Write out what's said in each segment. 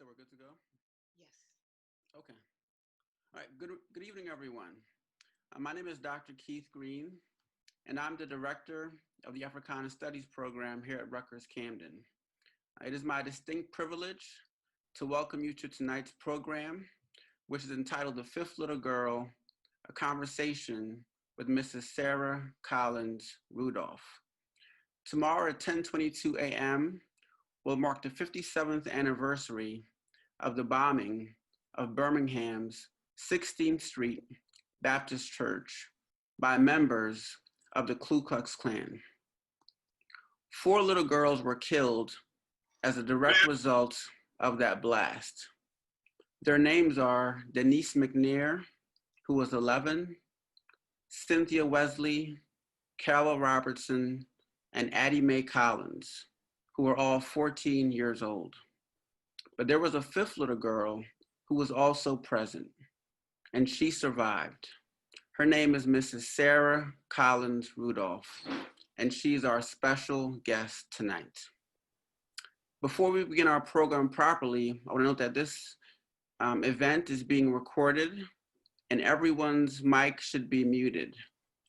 So we're good to go? Yes. Okay. All right. Good evening, everyone. My name is Dr. Keith Green, and I'm the director of the Africana Studies program here at Rutgers Camden. It is my distinct privilege to welcome you to tonight's program, which is entitled The Fifth Little Girl, a conversation with Mrs. Sara Collins Rudolph. Tomorrow at 10:22 a.m. will mark the 57th anniversary of the bombing of Birmingham's 16th Street Baptist Church by members of the Klu Klux Klan. 4 little girls were killed as a direct result of that blast. Their names are Denise McNair, who was 11, Cynthia Wesley, Carol Robertson, and Addie Mae Collins, who were all 14 years old. But there was a 5th little girl who was also present, and she survived. Her name is Mrs. Sara Collins Rudolph, and she's our special guest tonight. Before we begin our program properly, I want to note that this event is being recorded, and everyone's mic should be muted.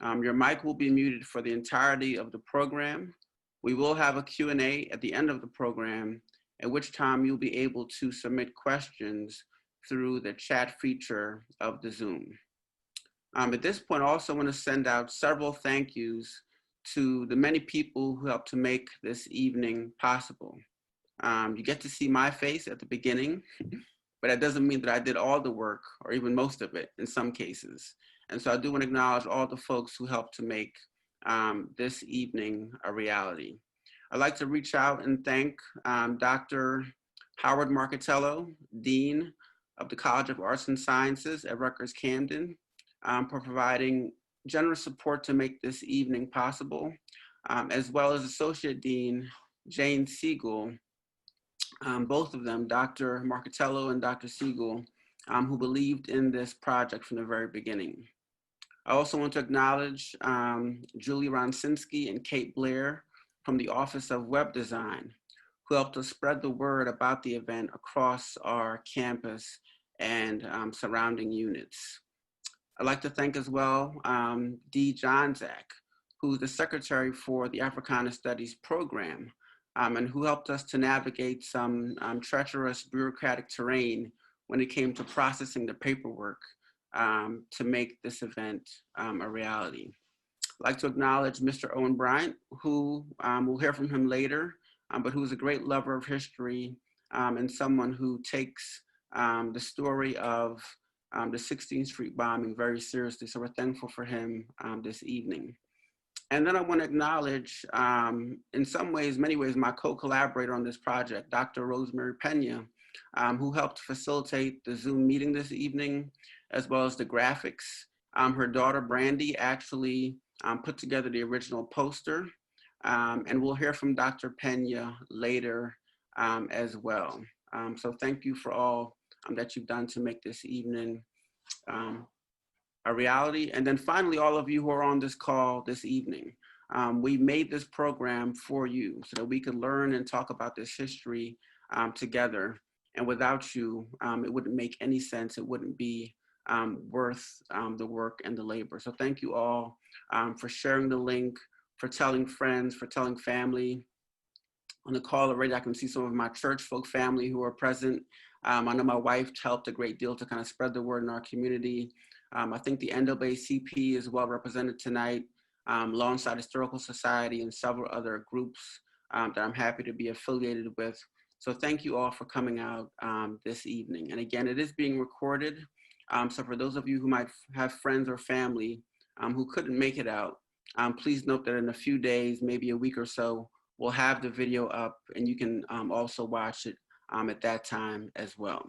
Your mic will be muted for the entirety of the program. We will have a Q&A at the end of the program, at which time you'll be able to submit questions through the chat feature of the Zoom. At this point, I also want to send out several thank yous to the many people who helped to make this evening possible. You get to see my face at the beginning, but that doesn't mean that I did all the work or even most of it in some cases. And so I do want to acknowledge all the folks who helped to make this evening a reality. I'd like to reach out and thank Dr. Howard Marcatello, Dean of the College of Arts and Sciences at Rutgers Camden, for providing generous support to make this evening possible, as well as Associate Dean Jane Siegel, both of them, Dr. Marcatello and Dr. Siegel, who believed in this project from the very beginning. I also want to acknowledge Julie Ronsinski and Kate Blair from the Office of Web Design, who helped us spread the word about the event across our campus and surrounding units. I'd like to thank as well Dee Johnzak, who's the secretary for the Africana Studies program, and who helped us to navigate some treacherous bureaucratic terrain when it came to processing the paperwork to make this event a reality. I'd like to acknowledge Mr. Owen Bryant, who we'll hear from him later, but who is a great lover of history and someone who takes the story of the 16th Street bombing very seriously. So we're thankful for him this evening. And then I want to acknowledge, in some ways, many ways, my co-collaborator on this project, Dr. Rosemary Pena, who helped facilitate the Zoom meeting this evening, as well as the graphics. Her daughter, Brandy, actually put together the original poster, and we'll hear from Dr. Pena later as well. So thank you for all that you've done to make this evening a reality. And then finally, all of you who are on this call this evening. We made this program for you so that we could learn and talk about this history together. And without you, it wouldn't make any sense. It wouldn't be worth the work and the labor. So thank you all for sharing the link, for telling friends, for telling family. On the call already, I can see some of my church folk family who are present. I know my wife helped a great deal to kind of spread the word in our community. I think the NAACP is well represented tonight, alongside Historical Society and several other groups that I'm happy to be affiliated with. So thank you all for coming out this evening. And again, it is being recorded. So for those of you who might have friends or family who couldn't make it out, please note that in a few days, maybe a week or so, we'll have the video up and you can also watch it at that time as well.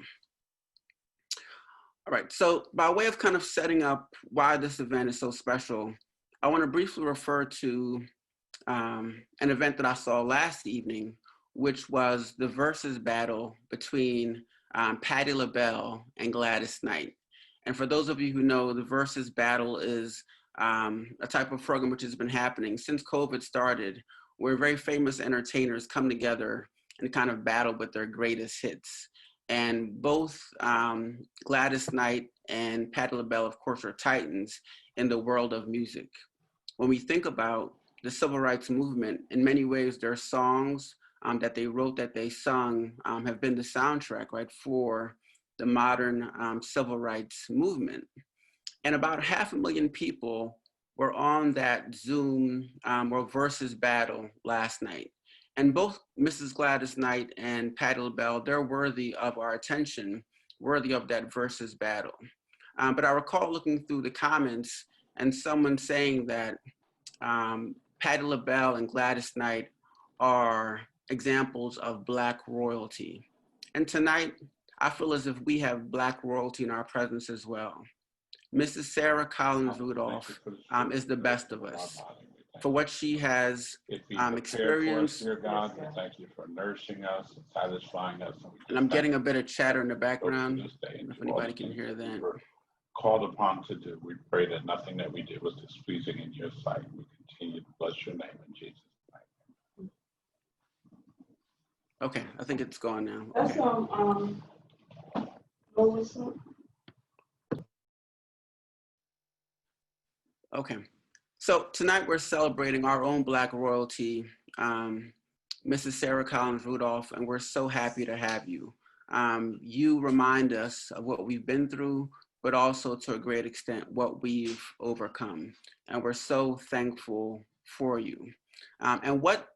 All right, so by way of kind of setting up why this event is so special, I want to briefly refer to an event that I saw last evening, which was the versus battle between Patti LaBelle and Gladys Knight. And for those of you who know, the versus battle is a type of program which has been happening since COVID started, where very famous entertainers come together and kind of battle with their greatest hits. And both Gladys Knight and Patti LaBelle, of course, are titans in the world of music. When we think about the civil rights movement, in many ways, their songs that they wrote, that they sung, have been the soundtrack, right, for the modern civil rights movement. And about 500,000 people were on that Zoom or Versus battle last night. And both Mrs. Gladys Knight and Patti LaBelle, they're worthy of our attention, worthy of that Versus battle. But I recall looking through the comments and someone saying that Patti LaBelle and Gladys Knight are examples of Black royalty. And tonight, I feel as if we have Black royalty in our presence as well. Mrs. Sara Collins Rudolph is the best of us. For what she has experienced. Dear God, we thank you for nourishing us and satisfying us. And I'm getting a bit of chatter in the background, if anybody can hear that. Called upon to do. We pray that nothing that we do was displeasing in your sight. We continue to bless your name in Jesus' name. Okay, I think it's gone now. That's Okay. Okay, so tonight we're celebrating our own Black royalty, Mrs. Sara Collins Rudolph, and we're so happy to have you. You remind us of what we've been through, but also to a great extent what we've overcome. And we're so thankful for you. And what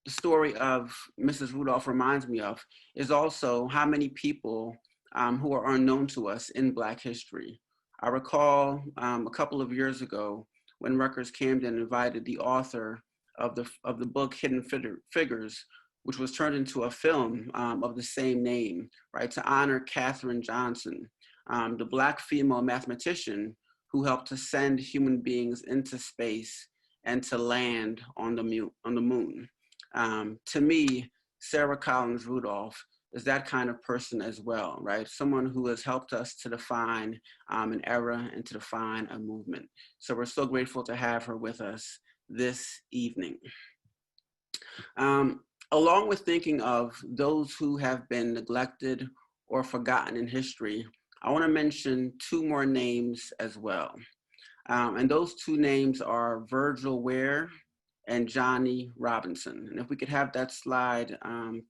the story of Mrs. Rudolph reminds me of is also how many people who are unknown to us in Black history. I recall a couple of years ago when Rutgers Camden invited the author of the book Hidden Figures, which was turned into a film of the same name, right, to honor Katherine Johnson, the Black female mathematician who helped to send human beings into space and to land on the moon. To me, Sara Collins Rudolph is that kind of person as well, right? Someone who has helped us to define an era and to define a movement. So we're so grateful to have her with us this evening. Along with thinking of those who have been neglected or forgotten in history, I want to mention two more names as well. And those two names are Virgil Ware and Johnny Robinson. And if we could have that slide,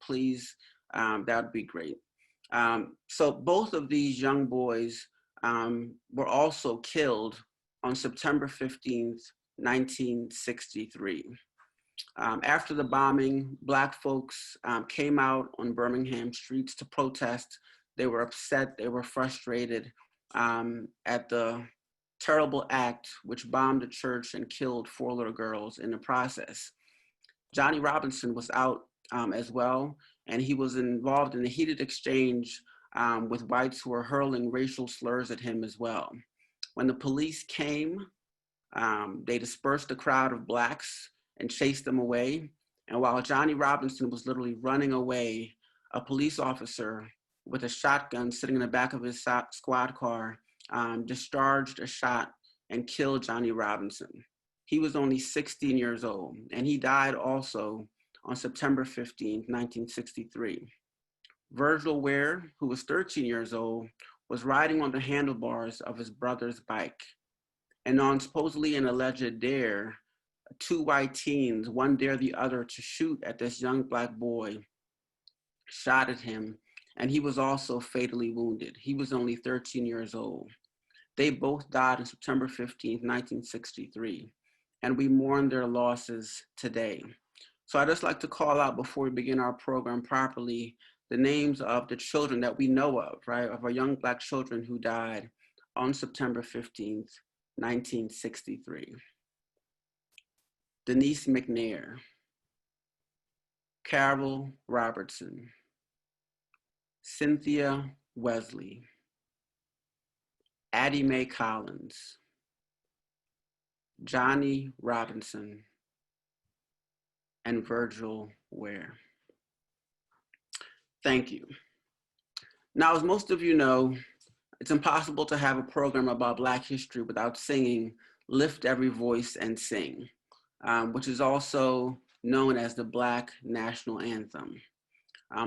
please, that would be great. So both of these young boys were also killed on September 15th, 1963. After the bombing, Black folks came out on Birmingham streets to protest. They were upset, they were frustrated at the terrible act which bombed a church and killed 4 little girls in the process. Johnny Robinson was out as well, and he was involved in a heated exchange with whites who were hurling racial slurs at him as well. When the police came, they dispersed the crowd of Blacks and chased them away. And while Johnny Robinson was literally running away, a police officer with a shotgun sitting in the back of his squad car discharged a shot and killed Johnny Robinson. He was only 16 years old, and he died also on September 15, 1963. Virgil Ware, who was 13 years old, was riding on the handlebars of his brother's bike. And on supposedly an alleged dare, 2 white teens, one dare the other to shoot at this young Black boy, shot at him, and he was also fatally wounded. He was only 13 years old. They both died on September 15, 1963, and we mourn their losses today. So I'd just like to call out before we begin our program properly, the names of the children that we know of, right, of our young Black children who died on September 15th, 1963. Denise McNair, Carol Robertson, Cynthia Wesley, Addie Mae Collins, Johnny Robinson, and Virgil Ware. Thank you. Now, as most of you know, it's impossible to have a program about Black history without singing Lift Every Voice and Sing, which is also known as the Black National Anthem.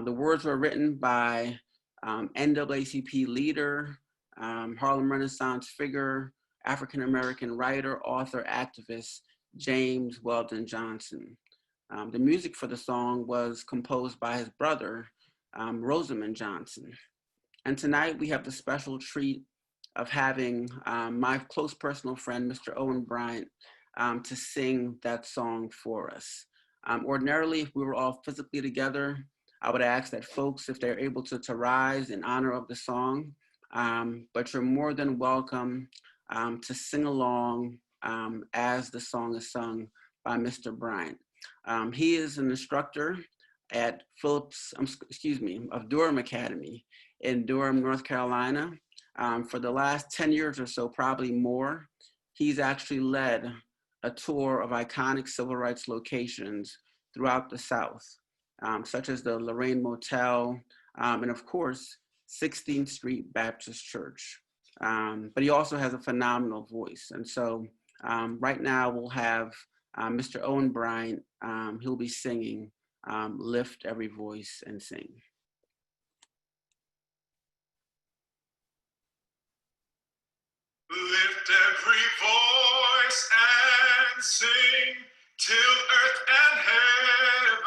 The words were written by NAACP leader, Harlem Renaissance figure, African-American writer, author, activist, James Weldon Johnson. The music for the song was composed by his brother, Rosamond Johnson. And tonight we have the special treat of having my close personal friend, Mr. Owen Bryant, to sing that song for us. Ordinarily, if we were all physically together, I would ask that folks, if they're able to rise in honor of the song, but you're more than welcome to sing along as the song is sung by Mr. Bryant. He is an instructor at of Durham Academy in Durham, North Carolina. For the last 10 years or so, probably more, he's actually led a tour of iconic civil rights locations throughout the South, such as the Lorraine Motel, and of course, 16th Street Baptist Church. But he also has a phenomenal voice. And so right now we'll have Mr. Owen Bryant. He'll be singing Lift Every Voice and Sing. Lift every voice and sing till earth and heaven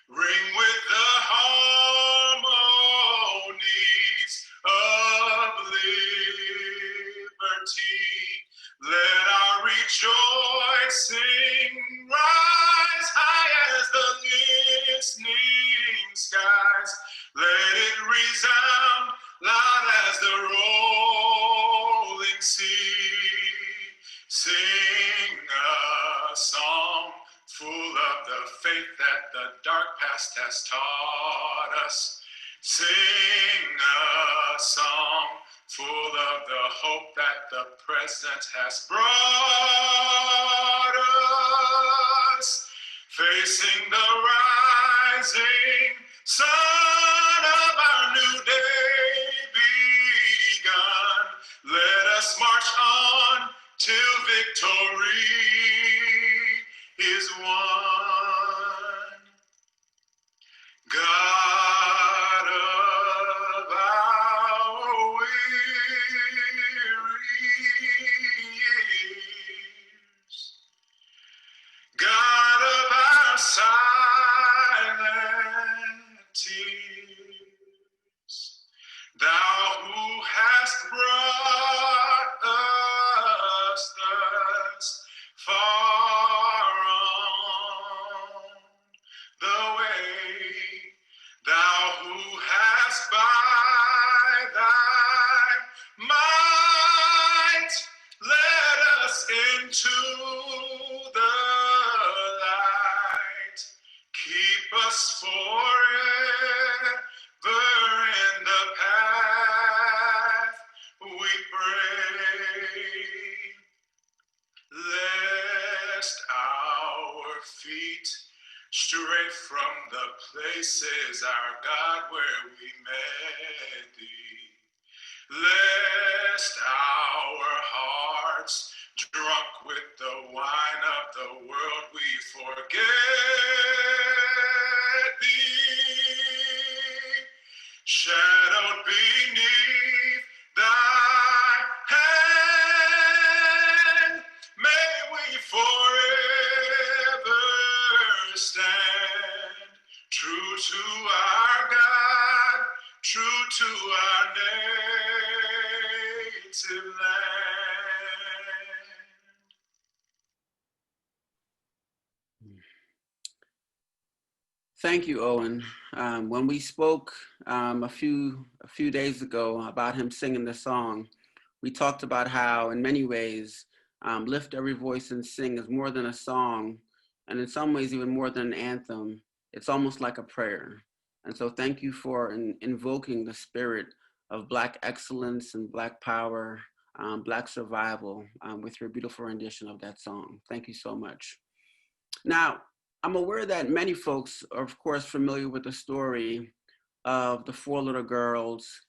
ring with the harmonies of liberty. Let our rejoicing rise high as the listening skies. Let it resound loud as the rolling sea. Sing a song full of the faith that the dark past has taught us. Sing a song full of the hope that the present has brought us. Facing the rising sun of our new day begun, let us march on till victory is won. God of our weary years, God of our silent tears, thou who hast brought us thus far on the way, thou who hast by thy might led us into the light, keep us forever in the path we pray, lest our feet stray from the places, our God, where we met thee, lest our hearts, drunk with the wine of the world, we forget thee, shadowed beneath thy hand, may we forever stand, true to our God, true to our native land. Thank you, Owen. When we spoke a few days ago about him singing the song, we talked about how, in many ways, Lift Every Voice and Sing is more than a song, and in some ways, even more than an anthem. It's almost like a prayer. And so thank you for invoking the spirit of Black excellence and Black power, Black survival with your beautiful rendition of that song. Thank you so much. Now, I'm aware that many folks are, of course, familiar with the story of the 4 little girls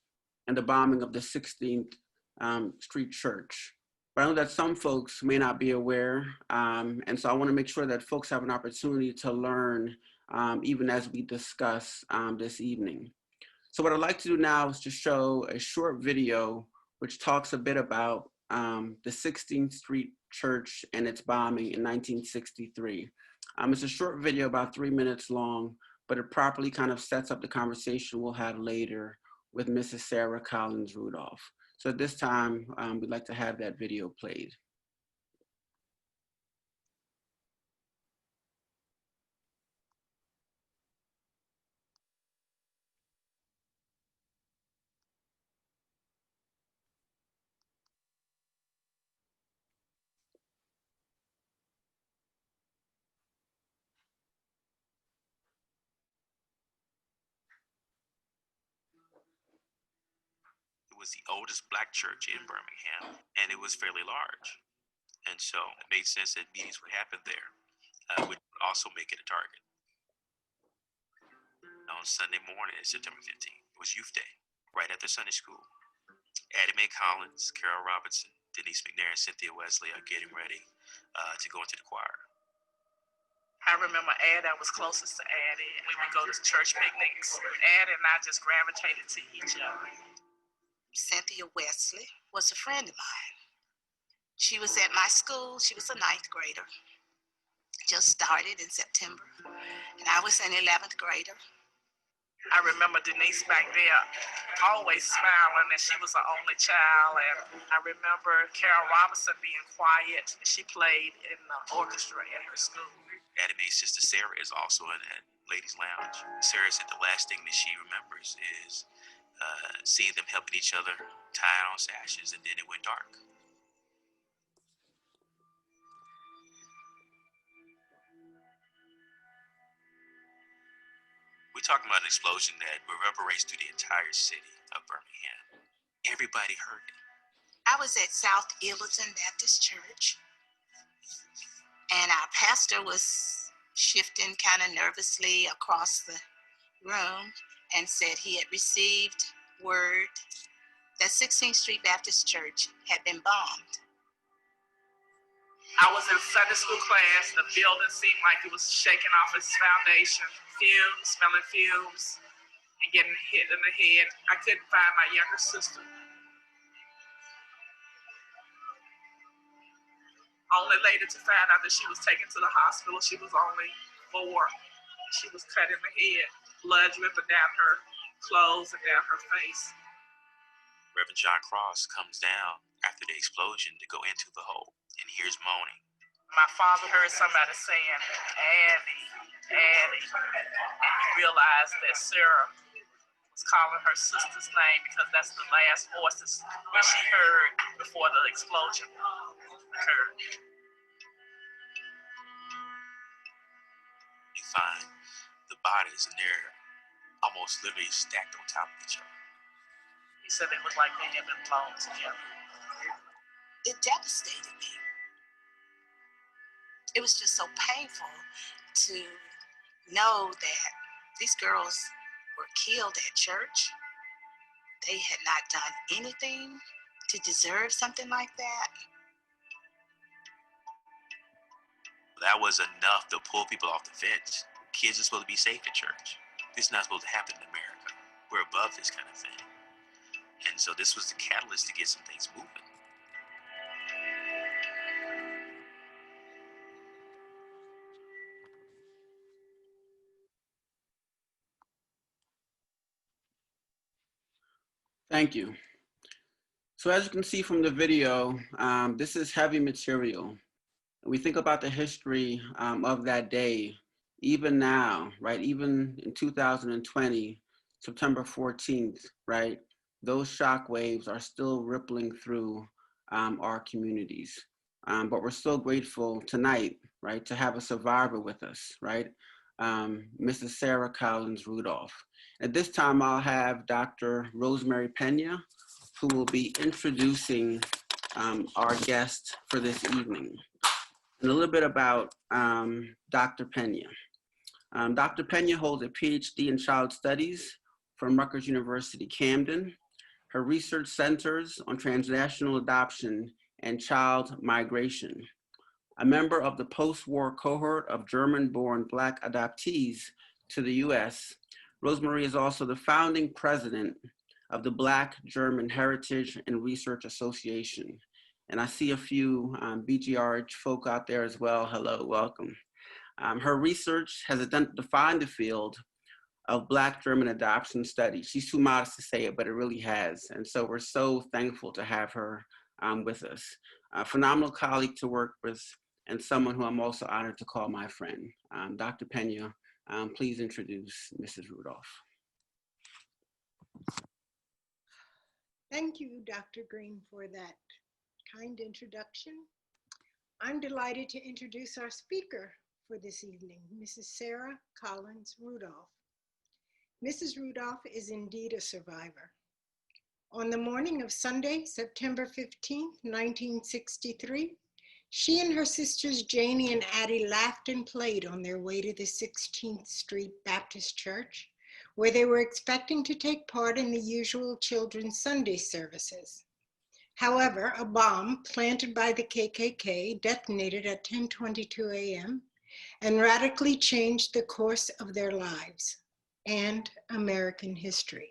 and the bombing of the 16th Street Church. But I know that some folks may not be aware, and so I want to make sure that folks have an opportunity to learn even as we discuss this evening. So what I'd like to do now is to show a short video which talks a bit about the 16th Street Church and its bombing in 1963. It's a short video, about 3 minutes long, but it properly kind of sets up the conversation we'll have later with Mrs. Sara Collins Rudolph. So at this time, we'd like to have that video played. It was the oldest Black church in Birmingham, and it was fairly large. And so it made sense that meetings would happen there, which would also make it a target. On Sunday morning, September 15th, it was Youth Day, right after Sunday school. Addie Mae Collins, Carol Robertson, Denise McNair, and Cynthia Wesley are getting ready to go into the choir. I remember Addie, I was closest to Addie. We would go to church picnics. Addie and I just gravitated to each other. Cynthia Wesley was a friend of mine. She was at my school. She was a 9th grader. Just started in September. And I was an 11th grader. I remember Denise back there always smiling, and she was the only child. And I remember Carol Robertson being quiet. She played in the orchestra at her school. Addie Mae's sister Sara is also in that ladies' lounge. Sara said the last thing that she remembers is seeing them helping each other tie on sashes, and then it went dark. We're talking about an explosion that reverberates through the entire city of Birmingham. Everybody heard it. I was at South Illerton Baptist Church, and our pastor was shifting kind of nervously across the room and said he had received word that 16th Street Baptist Church had been bombed. I was in Sunday school class. The building seemed like it was shaking off its foundation. Fumes, smelling fumes, and getting hit in the head. I couldn't find my younger sister. Only later to find out that she was taken to the hospital. She was only 4. She was cut in the head, blood dripping down her clothes and down her face. Reverend John Cross comes down after the explosion to go into the hole and hears moaning. My father heard somebody saying, Addie, Addie, and he realized that Sara was calling her sister's name because that's the last voices that she heard before the explosion occurred. You find the bodies, and they're almost literally stacked on top of each other. He said they looked like they had been blown together. It devastated me. It was just so painful to know that these girls were killed at church. They had not done anything to deserve something like that. That was enough to pull people off the fence. Kids are supposed to be safe at church. This is not supposed to happen in America. We're above this kind of thing. And so this was the catalyst to get some things moving. Thank you. So as you can see from the video, this is heavy material. We think about the history of that day, even now, right? Even in 2020, September 14th, right? Those shock waves are still rippling through our communities. But we're so grateful tonight, right, to have a survivor with us, right? Mrs. Sara Collins Rudolph. At this time, I'll have Dr. Rosemary Pena, who will be introducing our guest for this evening. And a little bit about Dr. Pena. Dr. Pena holds a PhD in Child Studies from Rutgers University, Camden. Her research centers on transnational adoption and child migration. A member of the post-war cohort of German-born Black adoptees to the US, Rosemarie is also the founding president of the Black German Heritage and Research Association. And I see a few BGRH folk out there as well. Hello, welcome. Her research has defined the field of Black German adoption studies. She's too modest to say it, but it really has. And so we're so thankful to have her with us. A phenomenal colleague to work with and someone who I'm also honored to call my friend. Dr. Pena, please introduce Mrs. Rudolph. Thank you, Dr. Green, for that kind introduction. I'm delighted to introduce our speaker for this evening, Mrs. Sara Collins Rudolph. Mrs. Rudolph is indeed a survivor. On the morning of Sunday, September 15, 1963, she and her sisters Janie and Addie laughed and played on their way to the 16th Street Baptist Church, where they were expecting to take part in the usual children's Sunday services. However, a bomb planted by the KKK detonated at 10:22 a.m. and radically changed the course of their lives and American history.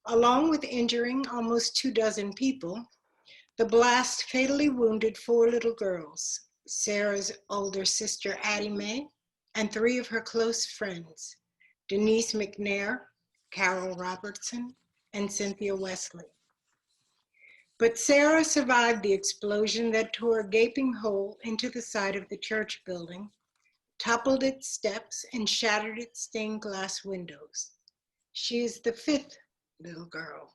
Along with injuring almost 24 people, the blast fatally wounded 4 little girls, Sarah's older sister Addie Mae, and 3 of her close friends, Denise McNair, Carol Robertson, and Cynthia Wesley. But Sara survived the explosion that tore a gaping hole into the side of the church building, toppled its steps, and shattered its stained glass windows. She is the 5th little girl.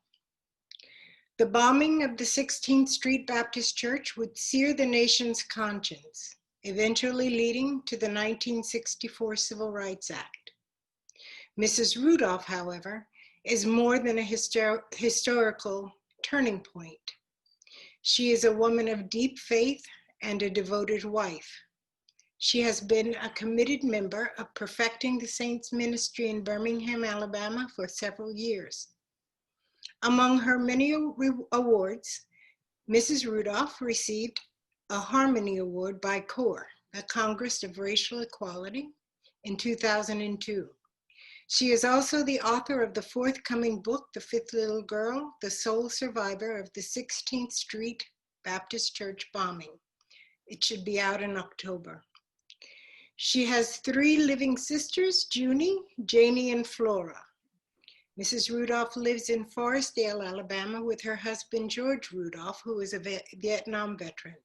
The bombing of the 16th Street Baptist Church would sear the nation's conscience, eventually leading to the 1964 Civil Rights Act. Mrs. Rudolph, however, is more than a historical turning point. She is a woman of deep faith and a devoted wife. She has been a committed member of Perfecting the Saints Ministry in Birmingham, Alabama for several years. Among her many awards, Mrs. Rudolph received a Harmony Award by CORE, the Congress of Racial Equality, in 2002. She is also the author of the forthcoming book, The 5th Little Girl, the sole survivor of the 16th Street Baptist Church bombing. It should be out in October. She has 3 living sisters, Junie, Janie, and Flora. Mrs. Rudolph lives in Forestdale, Alabama with her husband, George Rudolph, who is a Vietnam veteran.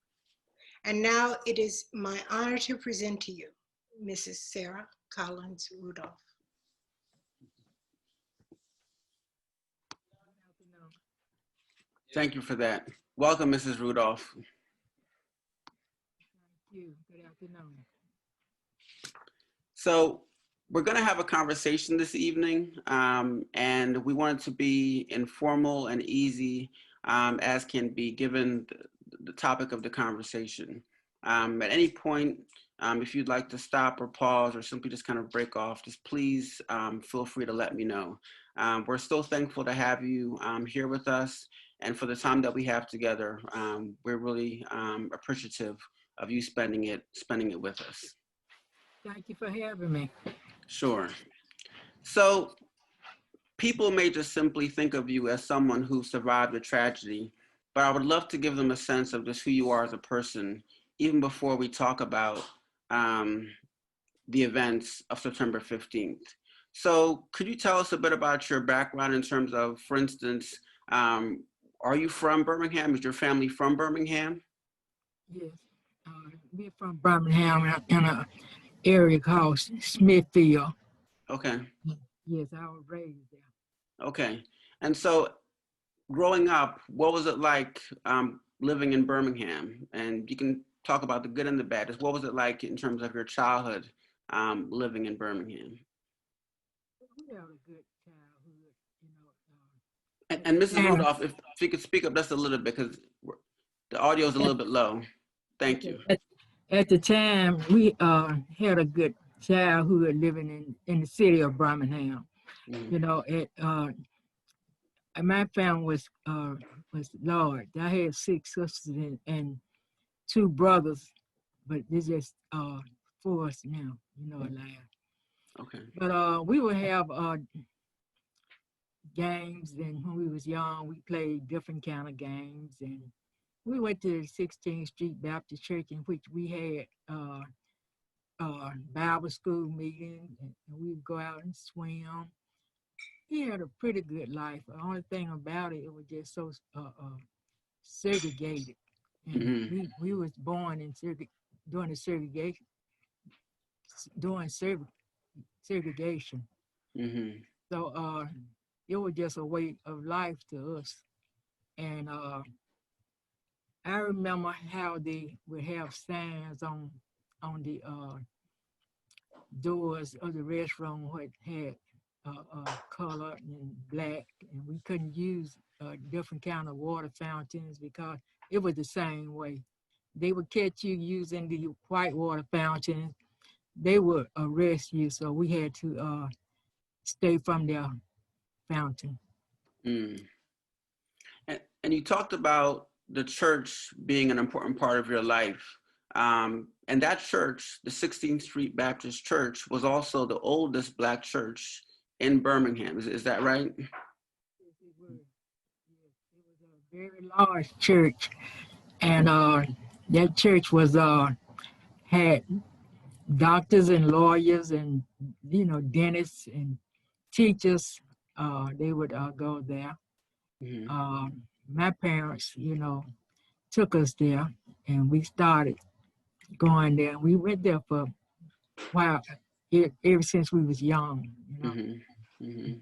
And now it is my honor to present to you Mrs. Sara Collins Rudolph. Thank you for that. Welcome, Mrs. Rudolph. Thank you. Good afternoon. So we're going to have a conversation this evening, and we want it to be informal and easy as can be given the topic of the conversation. At any point, if you'd like to stop or pause or simply just kind of break off, just please feel free to let me know. We're so thankful to have you here with us, and for the time that we have together, we're really appreciative of you spending it with us. Thank you for having me. Sure. So people may just simply think of you as someone who survived a tragedy, but I would love to give them a sense of just who you are as a person, even before we talk about the events of September 15th. So could you tell us a bit about your background in terms of, for instance, are you from Birmingham? Is your family from Birmingham? Yes, we're from Birmingham in an area called Smithfield. Okay. Yes, I was raised there. Okay. And so growing up, what was it like living in Birmingham? And you can talk about the good and the bad. Just what was it like in terms of your childhood living in Birmingham? We had a good childhood, you know. And Mrs. Rudolph, if you could speak up just a little bit, because the audio is a little bit low. Thank you. At the time, we had a good childhood living in the city of Birmingham. Mm-hmm. You know, my family was large. I had 6 sisters and 2 brothers, but there's just 4 us now, you know, alive. Okay. But we would have games, and when we was young, we played different kind of games, and we went to the 16th Street Baptist Church, in which we had Bible school meetings, and we would go out and swim. He had a pretty good life. The only thing about it, it was just so segregated, and Mm-hmm. we was born in during the segregation, during segregation. Mm-hmm. So it was just a way of life to us. And I remember how they would have signs on the doors of the restroom what had color and black, and we couldn't use different kind of water fountains because it was the same way. They would catch you using the white water fountains. They would arrest you, so we had to stay from their fountain. Mm. And you talked about the church being an important part of your life. And that church, the 16th Street Baptist Church, was also the oldest Black church in Birmingham. Is that right? Yes, it was. Yes, it was a very large church, and that church was had doctors and lawyers and dentists and teachers. They would go there. Mm-hmm. My parents, took us there, and we started going there. We went there for a while, ever since we was young. Mm-hmm. Mm-hmm.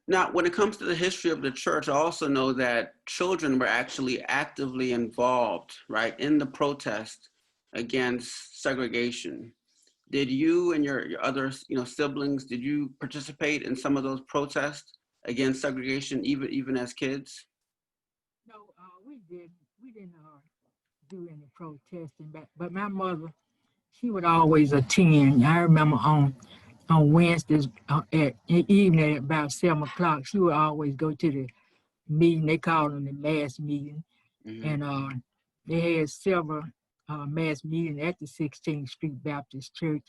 Now, when it comes to the history of the church, I also know that children were actually actively involved, right, in the protest against segregation. Did you and your other siblings, did you participate in some of those protests against segregation, even as kids? No, we didn't do any protesting, but my mother, she would always attend. I remember on Wednesdays at evening at about 7 o'clock, she would always go to the meeting. They called them the mass meeting, Mm-hmm. and they had several mass meetings at the 16th Street Baptist Church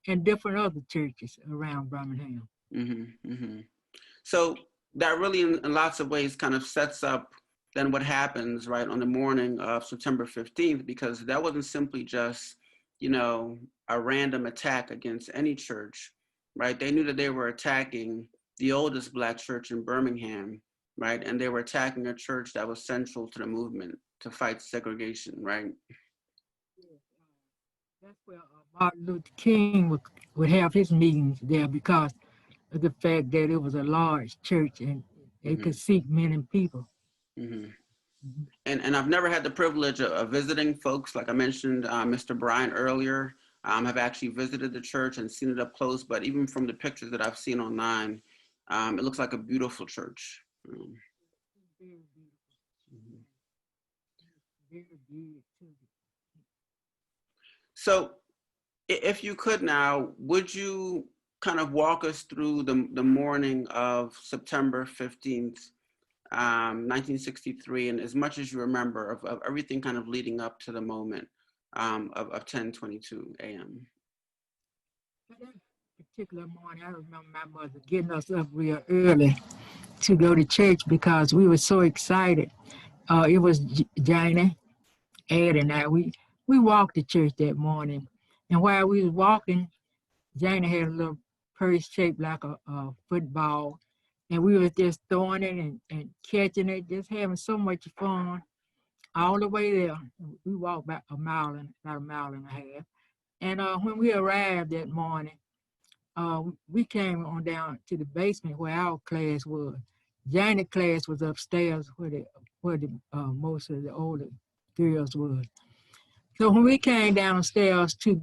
and different other churches around Birmingham. Mm-hmm. Mm-hmm. So that really, in lots of ways, kind of sets up then what happens, right, on the morning of September 15th, because that wasn't simply just, a random attack against any church, right? They knew that they were attacking the oldest Black church in Birmingham, right? And they were attacking a church that was central to the movement to fight segregation, right? Yes, that's where Martin Luther King would have his meetings there because of the fact that it was a large church and they Mm-hmm. could seat many people. Mm-hmm. Mhm. And I've never had the privilege of visiting folks. Like I mentioned, Mr. Bryan earlier, have actually visited the church and seen it up close. But even from the pictures that I've seen online, it looks like a beautiful church. Very beautiful. Mhm. Very big too. So if you could now, would you kind of walk us through the morning of September 15th, 1963, and as much as you remember of everything kind of leading up to the moment of 10:22 a.m. But that particular morning, I remember my mother getting us up real early to go to church because we were so excited. It was Janie, Ed, and I. We walked to church that morning, and while we was walking, Janie had a little purse shaped like a football, and we was just throwing it and catching it, just having so much fun all the way there. We walked about about a mile and a half. And when we arrived that morning, we came on down to the basement where our class was. Janie's class was upstairs where the most of the older girls was. So when we came downstairs to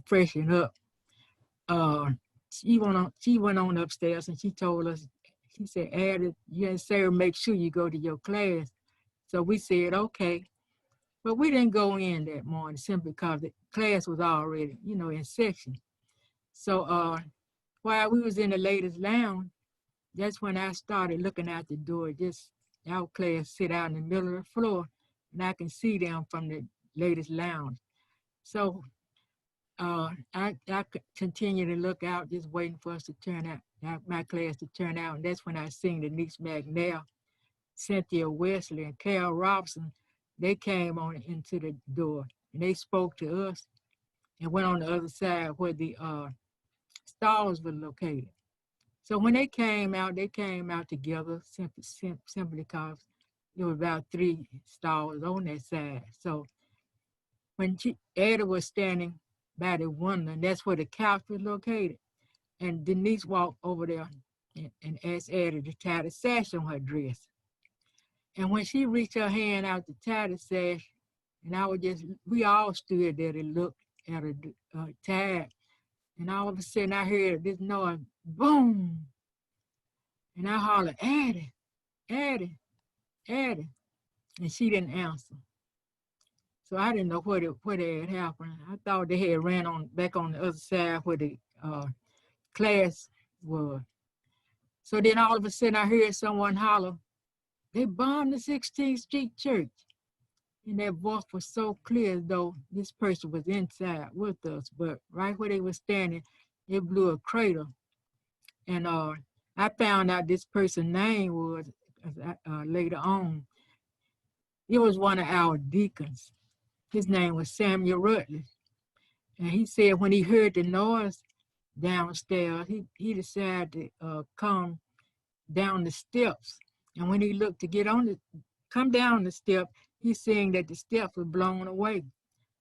freshen up, uh, she went on upstairs and she told us, she said, Addie, you and Sarah, make sure you go to your class. So we said, okay. But we didn't go in that morning simply because the class was already, in section. So while we was in the ladies' lounge, that's when I started looking out the door. Just our class sit out in the middle of the floor, and I can see them from the ladies' lounge. So I continue to look out, just waiting for us to turn out, my class to turn out. And that's when I seen Denise McNair, Cynthia Wesley, and Carol Robertson. They came on into the door and they spoke to us and went on the other side where the stalls were located. So when they came out together simply because there were about 3 stalls on that side. So when Addie was standing by the window, and that's where the couch was located, and Denise walked over there and asked Addie to tie the sash on her dress. And when she reached her hand out to tie the sash, and we all stood there to look at her tied. And all of a sudden I heard this noise, boom. And I hollered, Addie, Addie, Addie. And she didn't answer. So I didn't know what had happened. I thought they had ran back on the other side where the class was. So then all of a sudden I heard someone holler, they bombed the 16th Street Church. And that voice was so clear as though this person was inside with us. But right where they were standing, it blew a crater. And I found out this person's name was, later on, it was one of our deacons. His name was Samuel Rutledge. And he said when he heard the noise downstairs, he decided to come down the steps. And when he looked to come down the step, he's seeing that the steps were blown away.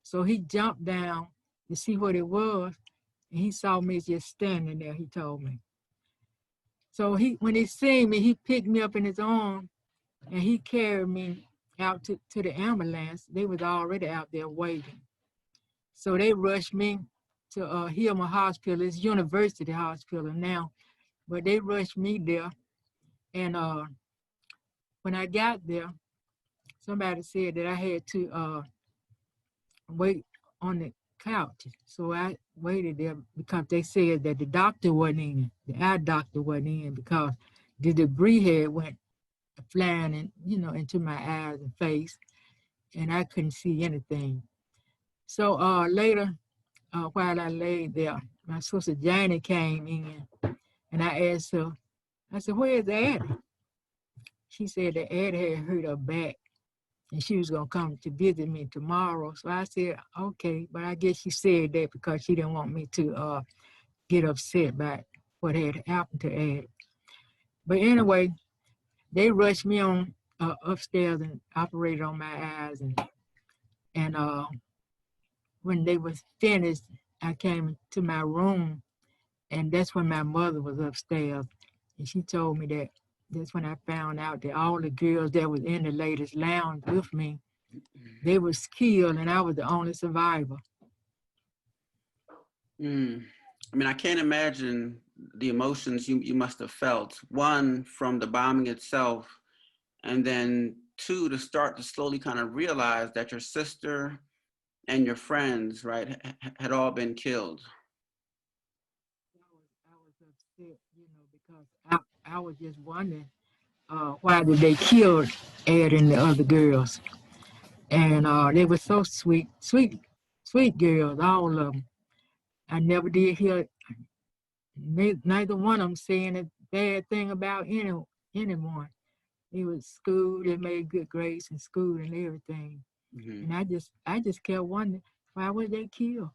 So he jumped down to see what it was. And he saw me just standing there, he told me. So when he seen me, he picked me up in his arm and he carried me out to the ambulance. They was already out there waiting. So they rushed me to Hillman Hospital. It's University Hospital now, but they rushed me there. And when I got there, somebody said that I had to wait on the couch. So I waited there because they said that the doctor wasn't in, the eye doctor wasn't in because the debris had went flying into my eyes and face, and I couldn't see anything. So later, while I laid there, my sister Janie came in, and I asked her, I said, where's Addie? She said that Addie had hurt her back, and she was gonna come to visit me tomorrow. So I said, okay, but I guess she said that because she didn't want me to get upset by what had happened to Addie. But anyway, they rushed me on upstairs and operated on my eyes. And when they was finished, I came to my room, and that's when my mother was upstairs. And she told me that that's when I found out that all the girls that was in the ladies' lounge with me, they was killed, and I was the only survivor. I mean, I can't imagine the emotions you must have felt. 1, from the bombing itself, and then 2, to start to slowly kind of realize that your sister and your friends, right, had all been killed. I was upset, because I was just wondering why did they kill Ed and the other girls? And they were so sweet girls, all of them. I never did hear neither one of them saying a bad thing about anyone. They was schooled, they made good grades in school and everything. And I just kept wondering, why were they killed?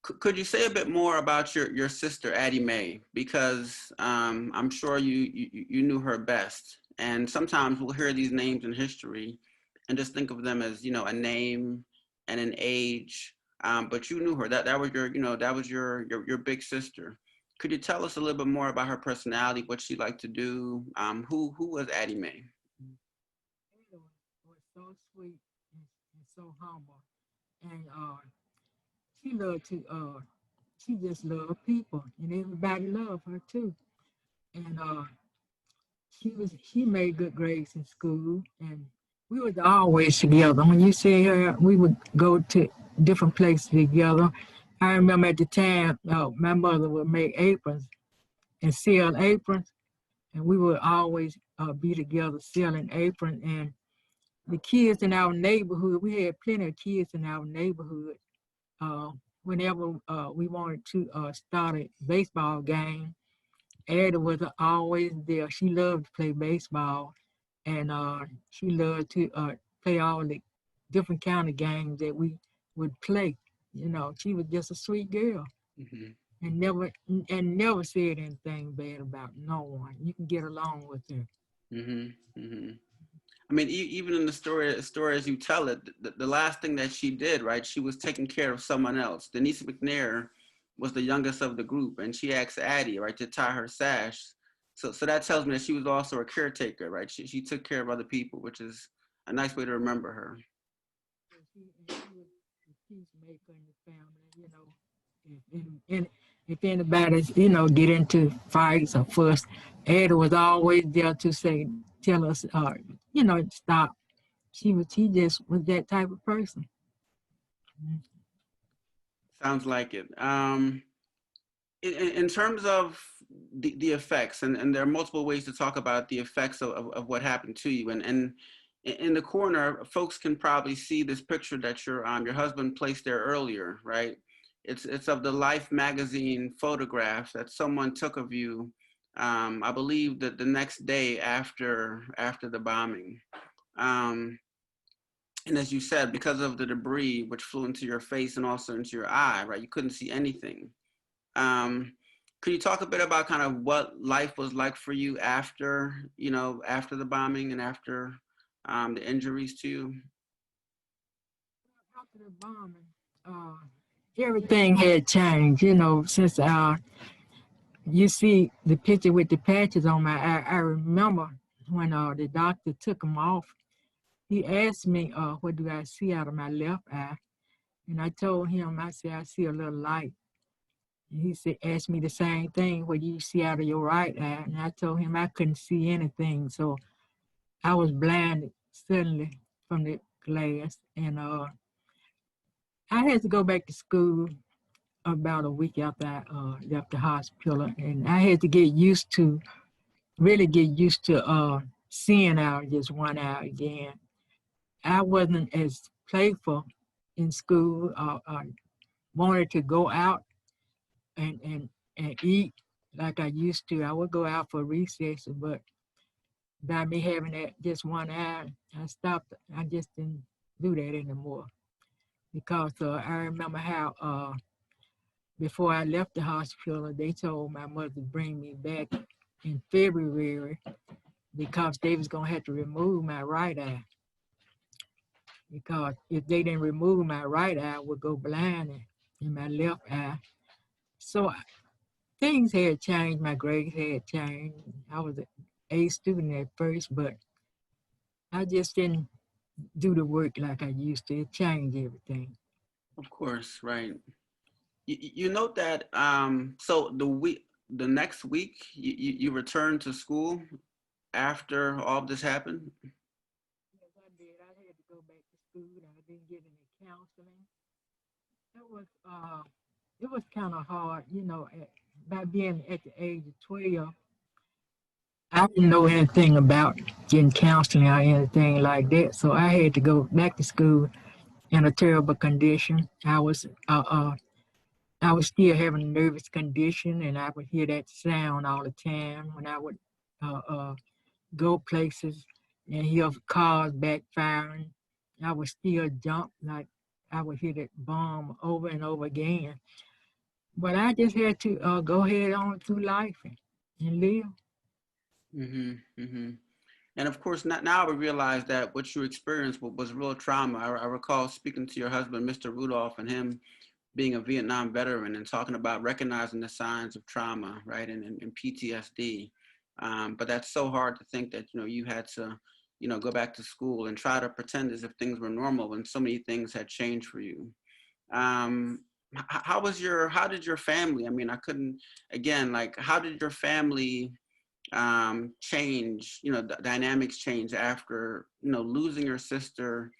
Could you say a bit more about your sister, Addie Mae? Because I'm sure you knew her best. And sometimes we'll hear these names in history and just think of them as, a name and an age. But you knew her. That was your big sister. Could you tell us a little bit more about her personality, what she liked to do? Who was Addie Mae? Addie was so sweet and so humble. And she just loved people, and everybody loved her too. And she made good grades in school, and we was always together. When you see her, we would go to different places together. I remember at the time, my mother would make aprons and sell aprons, and we would always be together selling aprons. And the kids in our neighborhood, we had plenty of kids in our neighborhood. Whenever we wanted to start a baseball game, Addie was always there. She loved to play baseball, and she loved to play all the different kind of games that we would play. You know, she was just a sweet girl, and never said anything bad about no one. You can get along with her. I mean, even in the story as you tell it, the last thing that she did, right? She was taking care of someone else. Denise McNair was the youngest of the group, and she asked Addie, right, to tie her sash. So that tells me that she was also a caretaker, right? She took care of other people, which is a nice way to remember her. She was a peacemaker in the family, you know. If anybody, you know, get into fights or fuss, Addie was always there to tell us, you know, stop. She just was that type of person. Sounds like it. In terms of the effects, and there are multiple ways to talk about the effects of what happened to you. And in the corner, folks can probably see this picture that your husband placed there earlier, right? It's of the Life magazine photograph that someone took of you, I believe that the next day after the bombing. And as you said, because of the debris which flew into your face and also into your eye, right? You couldn't see anything. Could you talk a bit about kind of what life was like for you after the bombing and after the injuries to you? After the bombing, everything had changed, you know, since you see the picture with the patches on my eye. I remember when the doctor took them off, he asked me, what do I see out of my left eye? And I told him, I said, I see a little light. And he said, asked me the same thing, what do you see out of your right eye? And I told him I couldn't see anything. So I was blinded suddenly from the glass. And I had to go back to school about a week after I left the hospital. And I had to really get used to seeing out just one eye again. I wasn't as playful in school. I wanted to go out and eat like I used to. I would go out for recess, but by me having that just one eye, I stopped. I just didn't do that anymore because I remember how before I left the hospital, they told my mother to bring me back in February because they was gonna have to remove my right eye. Because if they didn't remove my right eye, I would go blind in my left eye. So things had changed, my grades had changed. I was an A student at first, but I just didn't do the work like I used to. It changed everything. Of course, right. You note that, so the next week, you returned to school after all of this happened? Yes, I did. I had to go back to school. I didn't get any counseling. It was kind of hard, you know, by being at the age of 12. I didn't know anything about getting counseling or anything like that. So I had to go back to school in a terrible condition. I was still having a nervous condition, and I would hear that sound all the time when I would go places and hear cars backfiring. I would still jump, like I would hear that bomb over and over again. But I just had to go ahead on through life and live. And of course, now we realize that what you experienced was real trauma. I recall speaking to your husband, Mr. Rudolph, and him being a Vietnam veteran and talking about recognizing the signs of trauma, right, and PTSD. But that's so hard to think that, you had to, go back to school and try to pretend as if things were normal when so many things had changed for you. How did your family, I mean, how did your family change, the dynamics change after, losing your sister,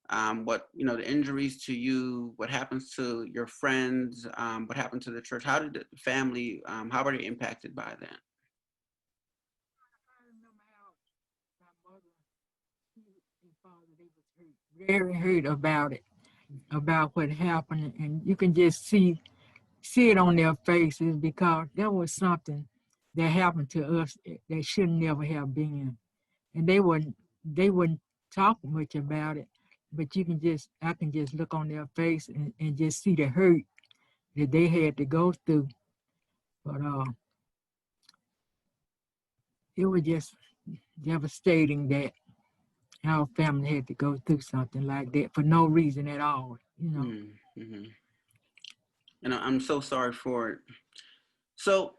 the injuries to you, what happens to your friends, what happened to the church? How did the family, how were they impacted by that? I remember how my mother and father, they very hurt about it, about what happened, and you can just see it on their faces because that was something that happened to us that should never have been. And they wouldn't talk much about it, but I can just look on their face and just see the hurt that they had to go through. But it was just devastating that our family had to go through something like that for no reason at all, you know. Mm-hmm. And I'm so sorry for it. So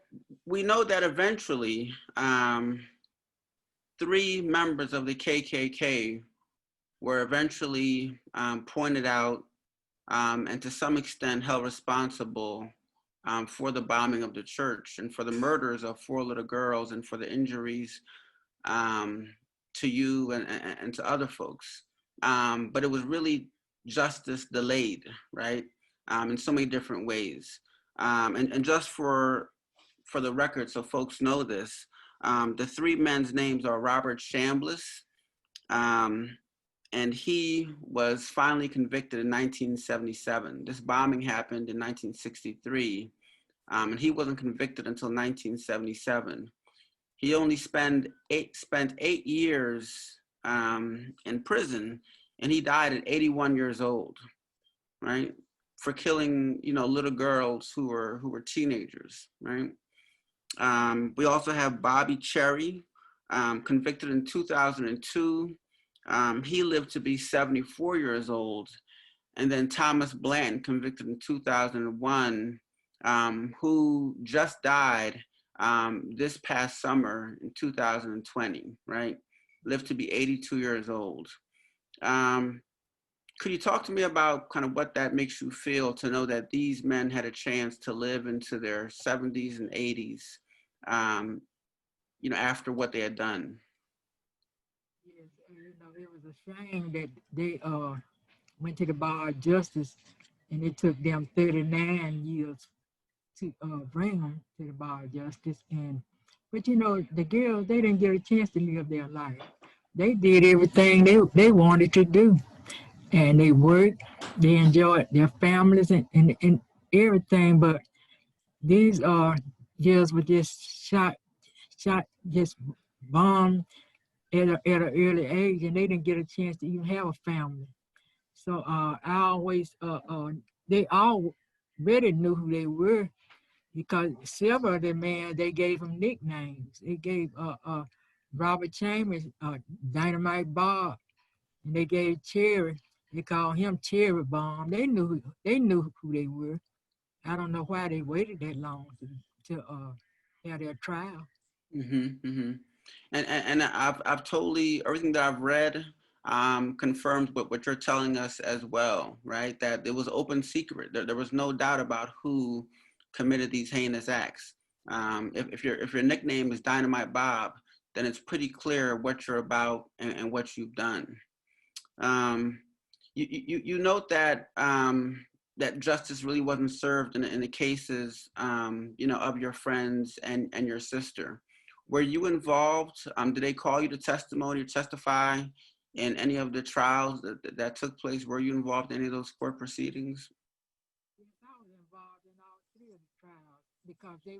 we know that eventually 3 members of the KKK were eventually pointed out and to some extent held responsible for the bombing of the church and for the murders of 4 little girls and for the injuries to you and to other folks. But it was really justice delayed, right? In so many different ways. And just for the record, so folks know this, the 3 men's names are Robert Chambliss, and he was finally convicted in 1977. This bombing happened in 1963, and he wasn't convicted until 1977. He only spent 8 years in prison, and he died at 81 years old, right? For killing, little girls who were teenagers, right? We also have Bobby Cherry, convicted in 2002. He lived to be 74 years old. And then Thomas Blanton, convicted in 2001, who just died this past summer in 2020, right? Lived to be 82 years old. Could you talk to me about kind of what that makes you feel to know that these men had a chance to live into their 70s and 80s, after what they had done? Yes, it was a shame that they went to the bar of justice, and it took them 39 years to bring them to the bar of justice. But the girls, they didn't get a chance to live their life. They did everything they wanted to do. And they worked, they enjoyed their families and everything, but these girls were just shot, just bombed at an early age, and they didn't get a chance to even have a family. So they already knew who they were because several of the men, they gave them nicknames. They gave Robert Chambers Dynamite Bob, and they gave Cherry. They called him Cherry Bomb. They knew who they were. I don't know why they waited that long to have their trial. Mm-hmm, mm-hmm. And I've totally, everything that I've read confirms what you're telling us as well, right? That it was open secret. There was no doubt about who committed these heinous acts. If your nickname is Dynamite Bob, then it's pretty clear what you're about and what you've done. You note that that justice really wasn't served in the cases, of your friends and your sister. Were you involved? Did they call you to testimony or testify in any of the trials that took place? Were you involved in any of those court proceedings? Yes, I was involved in all 3 of the trials because they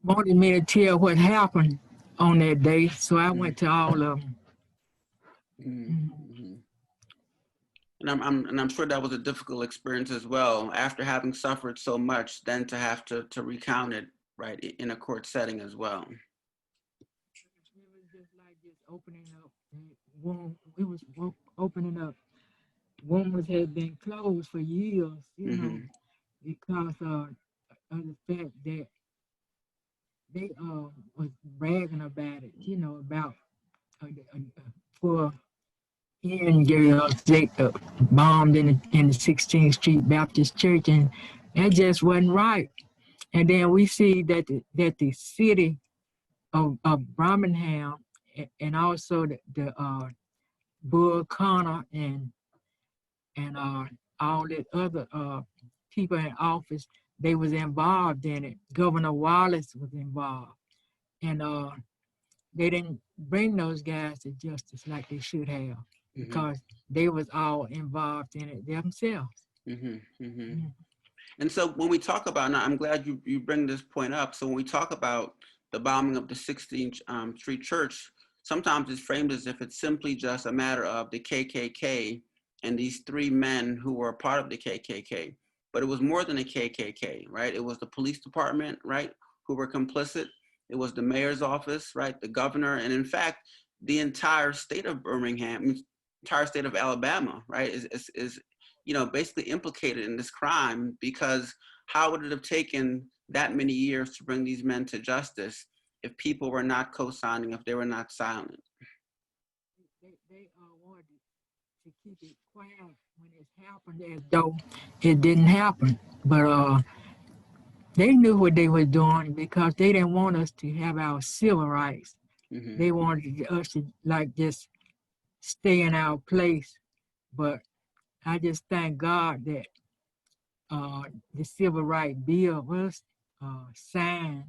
wanted me to tell what happened on that day. So I went to all of them. Mm-hmm. And I'm sure that was a difficult experience as well, after having suffered so much, then to have to recount it, right, in a court setting as well. It was just like just opening up. It was opening up. Wombs had been closed for years, because of the fact that they was bragging about it, about for young girls they bombed in the 16th Street Baptist Church, and that just wasn't right. And then we see that the city of Birmingham and also the Bull Connor and all the other people in office, they was involved in it. Governor Wallace was involved, and they didn't bring those guys to justice like they should have, because they was all involved in it themselves. And so when we talk about, and I'm glad you bring this point up, so when we talk about the bombing of the 16th Street Church, sometimes it's framed as if it's simply just a matter of the KKK and these three men who were a part of the KKK. But it was more than the KKK, right? It was the police department, right, who were complicit. It was the mayor's office, right, the governor, and in fact, the entire state of Birmingham, entire state of Alabama, right, is basically implicated in this crime, because how would it have taken that many years to bring these men to justice if people were not co-signing, if they were not silent? They wanted to keep it quiet when it happened, as though it didn't happen. But they knew what they were doing, because they didn't want us to have our civil rights. They wanted us to just stay in our place. But I just thank God that the Civil Rights Bill was signed,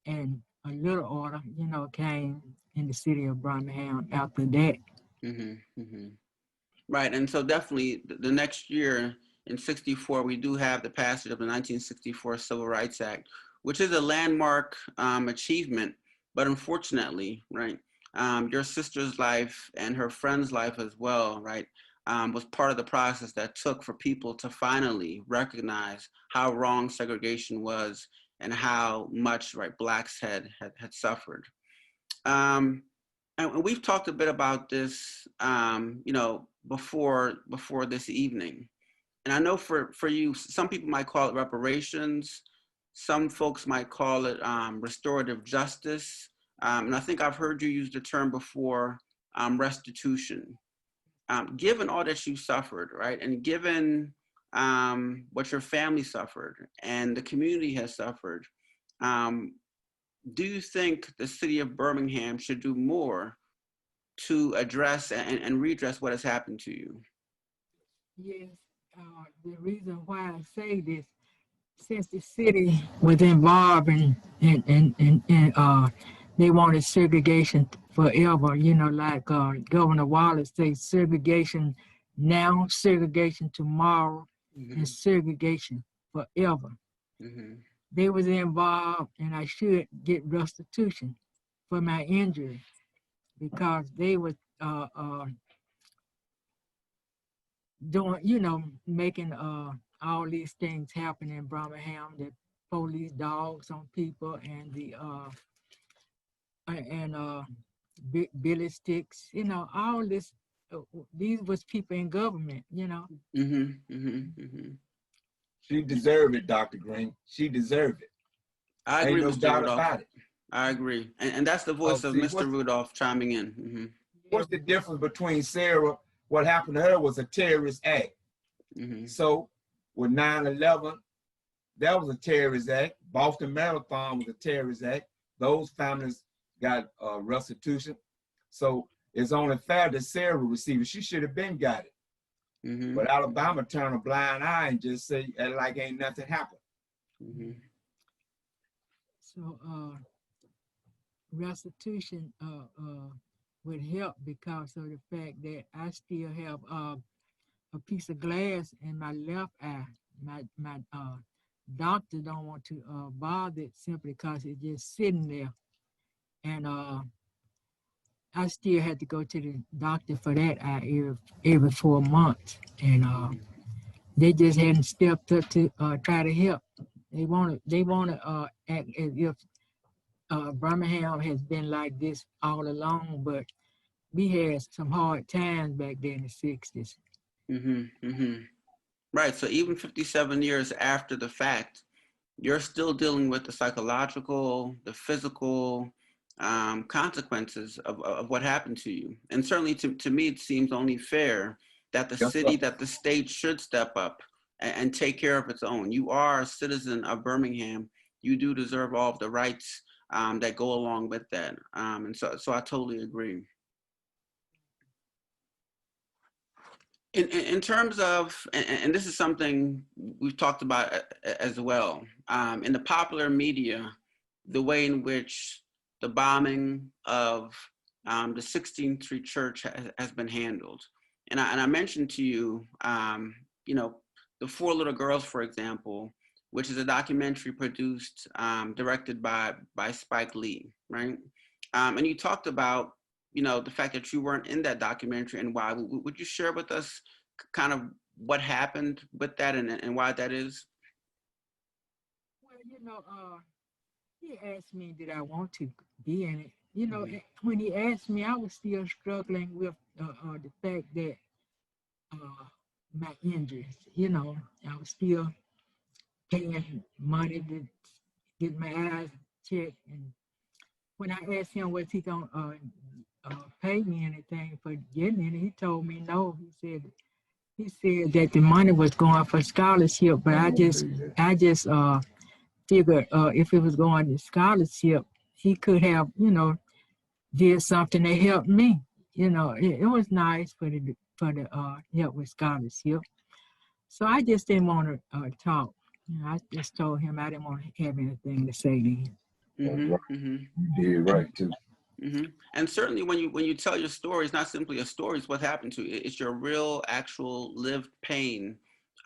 and a little order, came in the city of Birmingham after that. Right, and so definitely the next year in '64, we do have the passage of the 1964 Civil Rights Act, which is a landmark achievement. But unfortunately, right, your sister's life and her friend's life as well, right, was part of the process that took for people to finally recognize how wrong segregation was and how much, right, Blacks had suffered. And we've talked a bit about this, before this evening. And I know for you, some people might call it reparations. Some folks might call it restorative justice. And I think I've heard you use the term before, restitution. Given all that you suffered, right, and given what your family suffered and the community has suffered, do you think the city of Birmingham should do more to address and redress what has happened to you? Yes, the reason why I say this, since the city was involved in they wanted segregation forever, like Governor Wallace says, segregation now, segregation tomorrow, and segregation forever. They was involved, and I should get restitution for my injury, because they was doing, making all these things happen in Birmingham, the police dogs on people, and the billy sticks, all this. These was people in government, She deserved it, Dr. Green. She deserved it. I agree, Ain't no Mr. doubt Rudolph. about it. I agree. And that's the voice of Mr. Rudolph chiming in. What's the difference between Sarah? What happened to her was a terrorist act. So with 9/11, that was a terrorist act. Boston Marathon was a terrorist act. Those families got restitution. So it's only fair that Sarah received it. She should have been got it. But Alabama turned a blind eye and just say like ain't nothing happened. So restitution would help, because of the fact that I still have a piece of glass in my left eye. My doctor don't want to bother it simply because it's just sitting there. And I still had to go to the doctor for that eye every 4 months. And they just hadn't stepped up to try to help. They want to act as if Birmingham has been like this all along, but we had some hard times back then in the 60s. Right, so even 57 years after the fact, you're still dealing with the psychological, the physical consequences of what happened to you. And certainly to me, it seems only fair that the city, that the state should step up and take care of its own. You are a citizen of Birmingham. You do deserve all of the rights that go along with that. And so I totally agree. In terms of, and this is something we've talked about as well, in the popular media, the way in which the bombing of the 16th Street Church has been handled. And I mentioned to you, you know, The Four Little Girls, for example, which is a documentary produced, directed by Spike Lee, right? And you talked about, you know, the fact that you weren't in that documentary and why. Would you share with us kind of what happened with that and why that is? Well, you know, he asked me, did I want to be in it? You know, when he asked me, I was still struggling with the fact that my injuries, you know, I was still paying money to get my eyes checked. And when I asked him, was he going to pay me anything for getting in it, he told me no. He said that the money was going for scholarship, but I just figured if it was going to scholarship, he could have, you know, did something that helped me. You know, it was nice for the help with scholarship. So I just didn't want to talk. You know, I just told him I didn't want to have anything to say to him. You did right too. And certainly when you tell your story, it's not simply a story, it's what happened to you. It's your real, actual lived pain.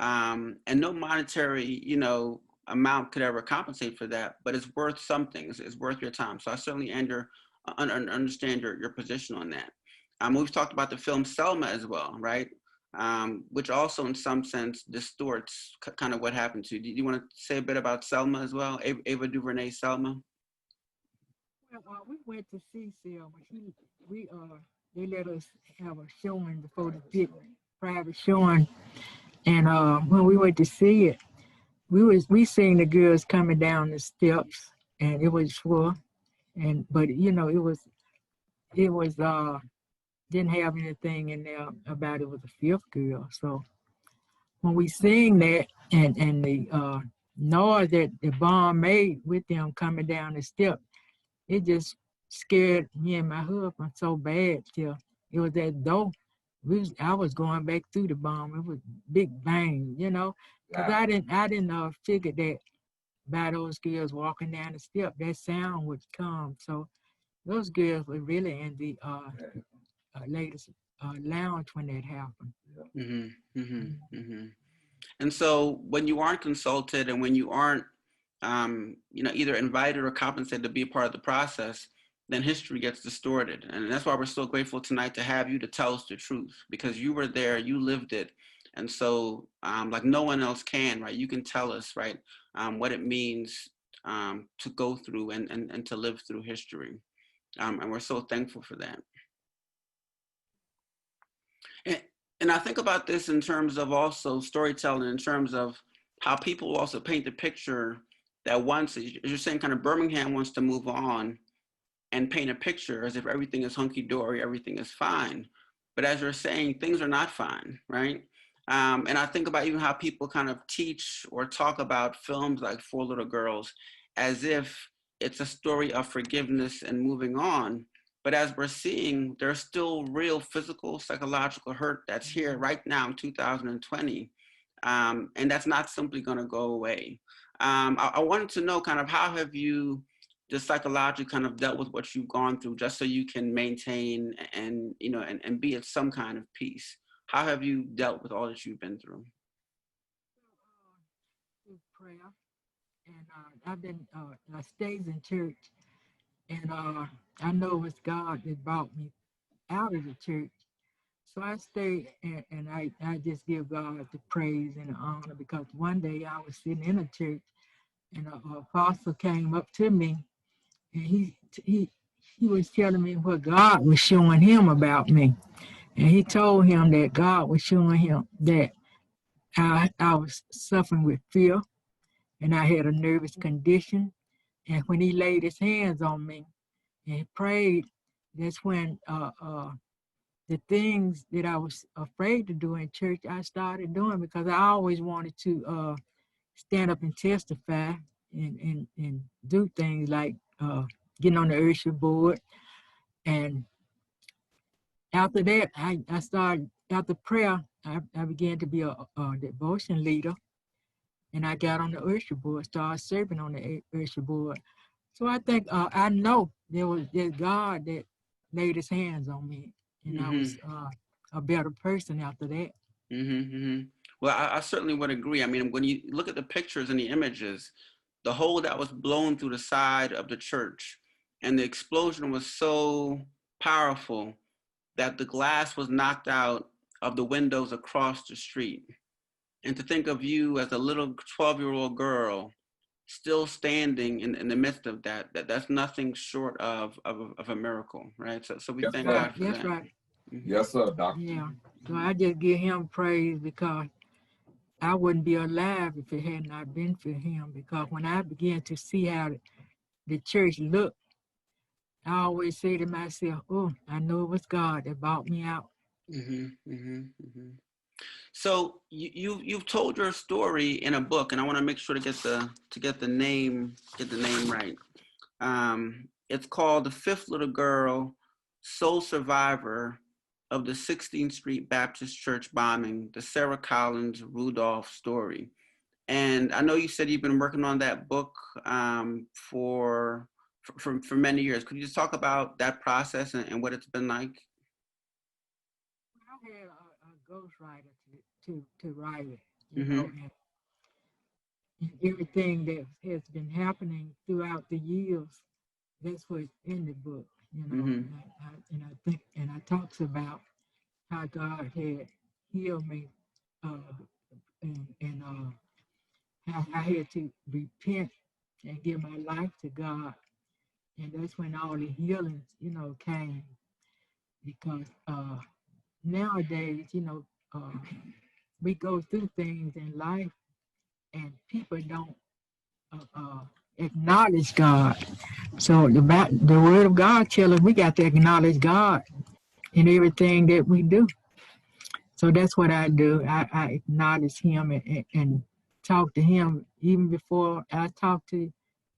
And no monetary, you know, amount could ever compensate for that, but it's worth something. It's worth your time. So I certainly understand your position on that. We've talked about the film Selma as well, right? Which also in some sense distorts kind of what happened to you. Do you want to say a bit about Selma as well? Ava DuVernay's Selma? Well, we went to see Selma. They let us have a showing before the big private showing. And when we went to see it, we seen the girls coming down the steps, and it was full. But you know, it was didn't have anything in there about it was a fifth girl. So when we seen that and the noise that the bomb made with them coming down the step, it just scared me and my husband so bad till it was that though I was going back through the bomb. It was big bang, you know, because I didn't figure that by those girls walking down the step, that sound would come. So those girls were really in the latest lounge when that happened. And so when you aren't consulted and when you aren't, you know, either invited or compensated to be a part of the process, then history gets distorted. And that's why we're so grateful tonight to have you to tell us the truth, because you were there, you lived it. And so like no one else can, right? You can tell us, right, what it means to go through and to live through history. And we're so thankful for that. And I think about this in terms of also storytelling, in terms of how people also paint the picture that once, as you're saying, kind of Birmingham wants to move on and paint a picture as if everything is hunky-dory, everything is fine. But as you're saying, things are not fine, right? And I think about even how people kind of teach or talk about films like Four Little Girls as if it's a story of forgiveness and moving on. But as we're seeing, there's still real physical, psychological hurt that's here right now in 2020. And that's not simply gonna go away. I wanted to know kind of how have you just psychologically kind of dealt with what you've gone through just so you can maintain and, you know, and be at some kind of peace? How have you dealt with all that you've been through? Through prayer. And I've been, I stayed in church. And I know it was God that brought me out of the church. So I stayed and I just give God the praise and the honor, because one day I was sitting in a church and an apostle came up to me and he was telling me what God was showing him about me. And he told him that God was showing him that I was suffering with fear and I had a nervous condition. And when he laid his hands on me and he prayed, that's when the things that I was afraid to do in church, I started doing, because I always wanted to stand up and testify and do things like getting on the RUC board. And after that, I started, after prayer, I began to be a devotion leader. And I got on the RUC board, started serving on the RUC board. So I think I know there's God that laid his hands on me, and I was a better person after that. Well, I certainly would agree. I mean, when you look at the pictures and the images, the hole that was blown through the side of the church and the explosion was so powerful that the glass was knocked out of the windows across the street. And to think of you as a little 12-year-old girl still standing in the midst of that's nothing short of a miracle, right? So we thank God for that. That's right. Yes, sir, Doctor. Yeah. So I just give him praise because I wouldn't be alive if it had not been for him. Because when I began to see how the church looked, I always say to myself, "Oh, I know it was God that brought me out." So you've told your story in a book, and I want to make sure to get the name right. It's called "The Fifth Little Girl, Sole Survivor of the 16th Street Baptist Church Bombing: The Sara Collins Rudolph Story." And I know you said you've been working on that book for many years. Could you just talk about that process and what it's been like? I had a ghostwriter to write it, you know, and everything that has been happening throughout the years. That's what's in the book, you know. And I talks about how God had healed me, and how I had to repent and give my life to God, and that's when all the healings, you know, came. Because nowadays, you know, we go through things in life, and people don't acknowledge God. So the word of God tells us we got to acknowledge God in everything that we do. So that's what I do. I acknowledge him and talk to him even before I talk to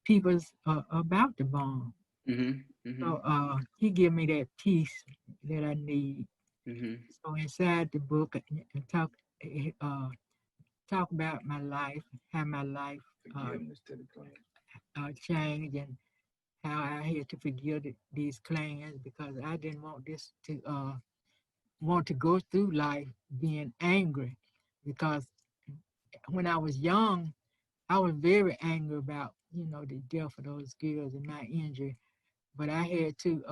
people about the bomb. So he give me that peace that I need. So inside the book, I talk about my life, how my life changed, and how I had to forgive these clans because I didn't want to go through life being angry, because when I was young, I was very angry about, you know, the death of those girls and my injury, but I had to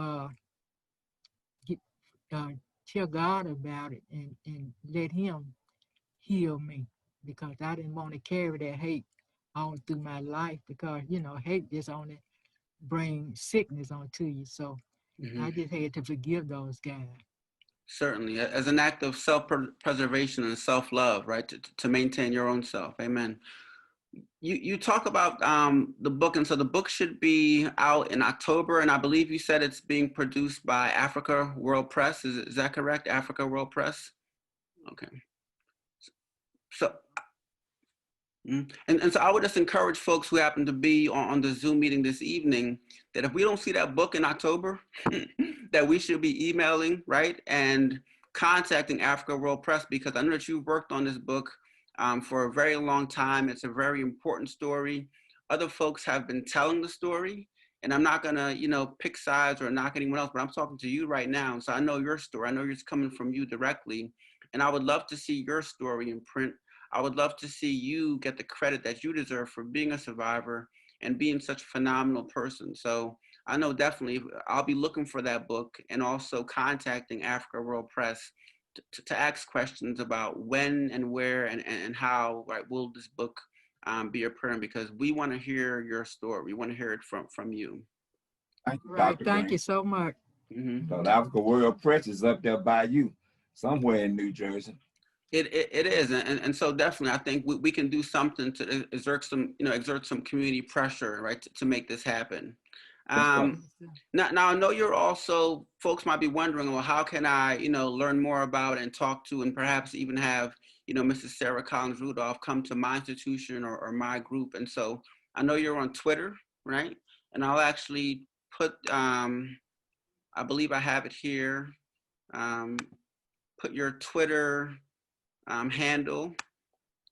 tell God about it and let him heal me, because I didn't want to carry that hate on through my life, because, you know, hate just only bring sickness onto you. So I just had to forgive those guys. Certainly, as an act of self-preservation and self-love, right, to maintain your own self. Amen. You talk about the book, and so the book should be out in October, and I believe you said it's being produced by Africa World Press. Is that correct? Africa World Press? Okay. So, and so I would just encourage folks who happen to be on the Zoom meeting this evening that if we don't see that book in October, that we should be emailing, right, and contacting Africa World Press, because I know that you've worked on this book for a very long time. It's a very important story. Other folks have been telling the story, and I'm not gonna, you know, pick sides or knock anyone else, but I'm talking to you right now. So I know your story. I know it's coming from you directly, and I would love to see your story in print. I would love to see you get the credit that you deserve for being a survivor and being such a phenomenal person. So I know definitely I'll be looking for that book, and also contacting Africa World Press to ask questions about when and where and how, right, will this book be appearing, because we want to hear your story. We want to hear it from you. Right. Thank you so much. So the Africa World Press is up there by you, somewhere in New Jersey. It is, and so definitely I think we can do something to exert some community pressure, right, to make this happen. Now I know you're also, folks might be wondering, well, how can I, you know, learn more about and talk to, and perhaps even have, you know, Mrs. Sara Collins Rudolph come to my institution or my group. And so I know you're on Twitter, right? And I'll actually put, I believe I have it here, put your Twitter handle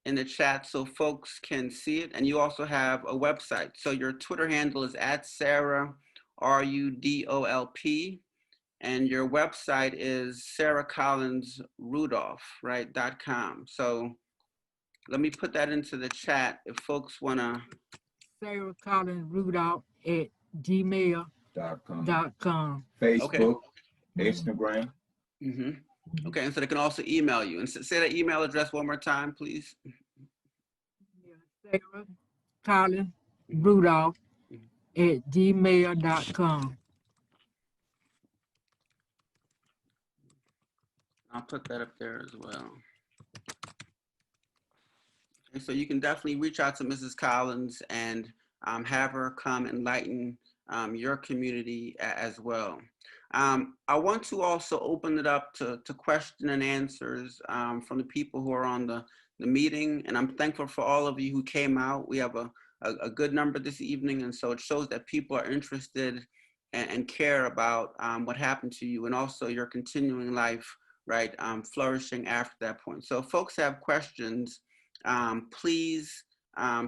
in the chat so folks can see it. And you also have a website. So your Twitter handle is @Sara, RUDOLP. And your website is Sara Collins Rudolph, right, .com. So let me put that into the chat if folks want to. Sara Collins Rudolph at gmail.com. Facebook, okay. Instagram. Okay, and so they can also email you. And say that email address one more time, please. Sara Collins Rudolph at gmail.com. I'll put that up there as well. And so you can definitely reach out to Mrs. Collins and have her come enlighten your community as well. I want to also open it up to question and answers from the people who are on the meeting. And I'm thankful for all of you who came out. We have a good number this evening. And so it shows that people are interested and care about what happened to you and also your continuing life, right, flourishing after that point. So if folks have questions, please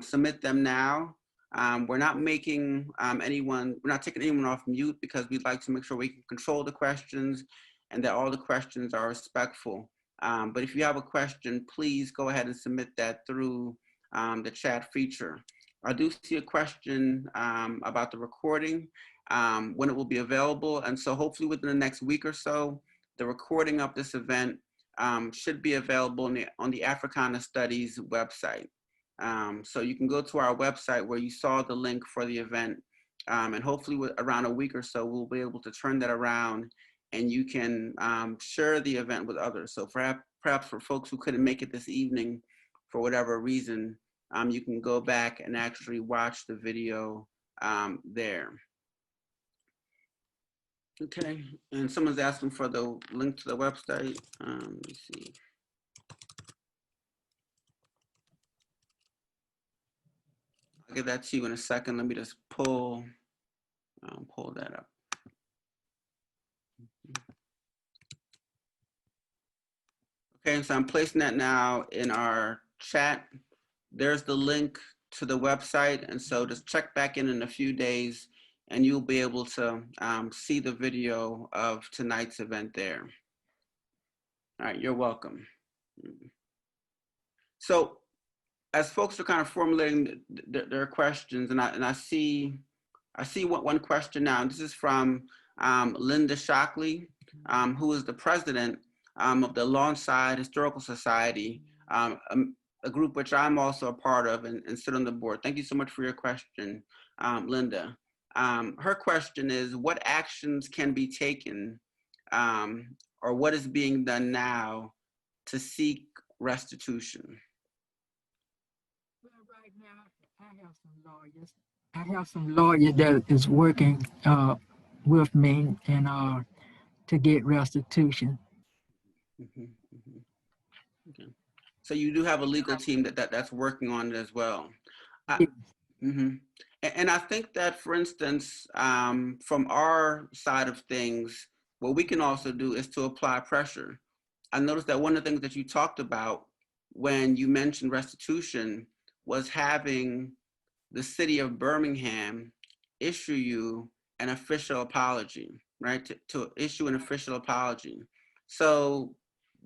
submit them now. We're not making we're not taking anyone off mute because we'd like to make sure we can control the questions and that all the questions are respectful. But if you have a question, please go ahead and submit that through the chat feature. I do see a question about the recording, when it will be available. And so hopefully within the next week or so, the recording of this event should be available on the Africana Studies website. So you can go to our website where you saw the link for the event, and hopefully around a week or so, we'll be able to turn that around and you can share the event with others. So perhaps for folks who couldn't make it this evening for whatever reason, you can go back and actually watch the video there. Okay, and someone's asking for the link to the website. Let me see. I'll give that to you in a second. Let me just pull that up. Okay, so I'm placing that now in our chat. There's the link to the website, and so just check back in a few days and you'll be able to see the video of tonight's event there. All right, you're welcome. So as folks are kind of formulating their questions, and I see one question now. This is from Linda Shockley, who is the president of the Lawnside Historical Society, a group which I'm also a part of and sit on the board. Thank you so much for your question, Linda. Her question is, what actions can be taken or what is being done now to seek restitution? Well, right now, I have some lawyers that is working with me and to get restitution. Okay. So you do have a legal team that's working on it as well. And I think that, for instance, from our side of things, what we can also do is to apply pressure. I noticed that one of the things that you talked about when you mentioned restitution was having the city of Birmingham issue you an official apology, right? To issue an official apology. So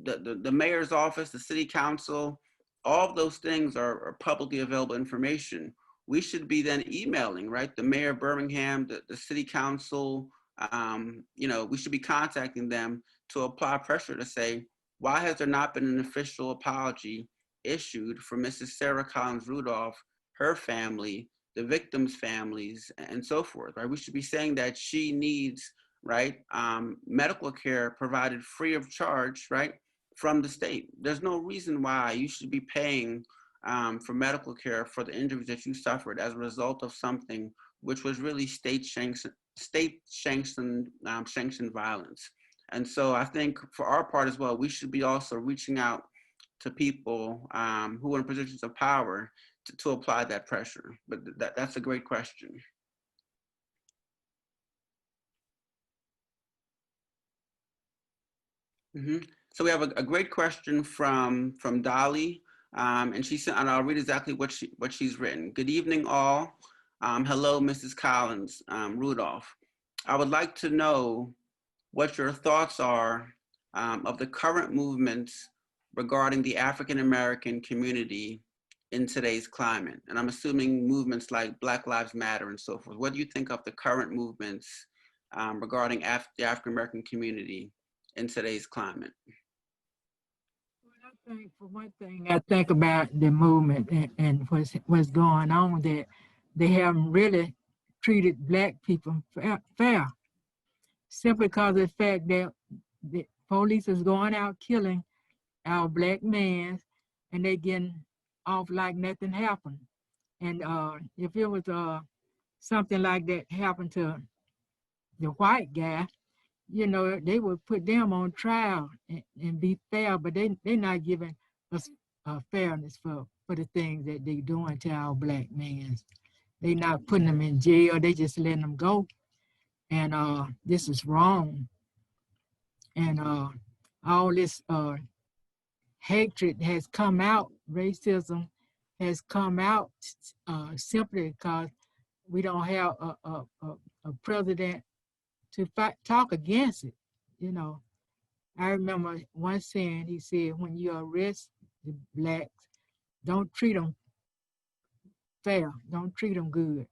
the mayor's office, the city council, all of those things are publicly available information. We should be then emailing, right? The mayor of Birmingham, the city council, we should be contacting them to apply pressure to say, why has there not been an official apology issued for Mrs. Sara Collins Rudolph, her family, the victims' families, and so forth, right? We should be saying that she needs, right, medical care provided free of charge, right, from the state. There's no reason why you should be paying for medical care for the injuries that you suffered as a result of something which was really state-sanctioned violence. And so I think for our part as well, we should be also reaching out to people who are in positions of power to apply that pressure. But that's a great question. So we have a great question from Dolly. And she sent, and I'll read exactly what she's written. Good evening, all. Hello, Mrs. Collins, Rudolph. I would like to know what your thoughts are of the current movements regarding the African-American community in today's climate. And I'm assuming movements like Black Lives Matter and so forth. What do you think of the current movements regarding the African-American community in today's climate? Well, I think, for one thing, I think about the movement and what's going on, that they haven't really treated Black people fair. Simply because of the fact that the police is going out killing our Black men, and they getting off like nothing happened. And if it was something like that happened to the white guy, you know, they would put them on trial and be fair, but they're not giving us fairness for the things that they doing to our Black men. They not putting them in jail, they just letting them go. And this is wrong. And all this hatred has come out, racism has come out simply because we don't have a president to talk against it. You know, I remember one saying, he said, when you arrest the Blacks, don't treat them fair, don't treat them good.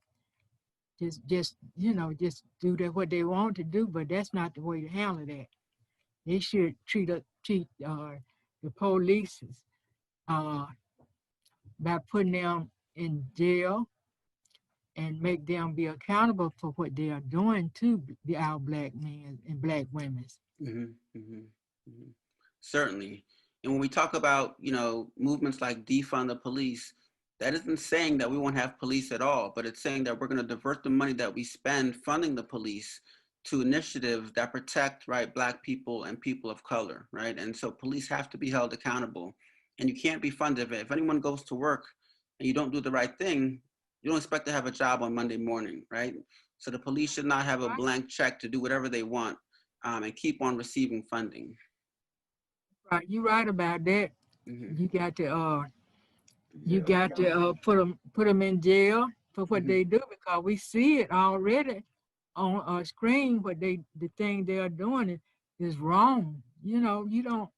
Just you know, just do what they want to do, but that's not the way to handle that. They should treat the police by putting them in jail and make them be accountable for what they are doing to our Black men and Black women. Certainly. And when we talk about, you know, movements like defund the police, that isn't saying that we won't have police at all, but it's saying that we're going to divert the money that we spend funding the police to initiatives that protect, right, Black people and people of color, right? And so police have to be held accountable, and you can't be funded. If anyone goes to work and you don't do the right thing, you don't expect to have a job on Monday morning, right? So the police should not have a blank check to do whatever they want and keep on receiving funding. Right, you're right about that. You got to put them in jail for what they do, because we see it already on our screen. The thing they are doing is wrong. You know, you don't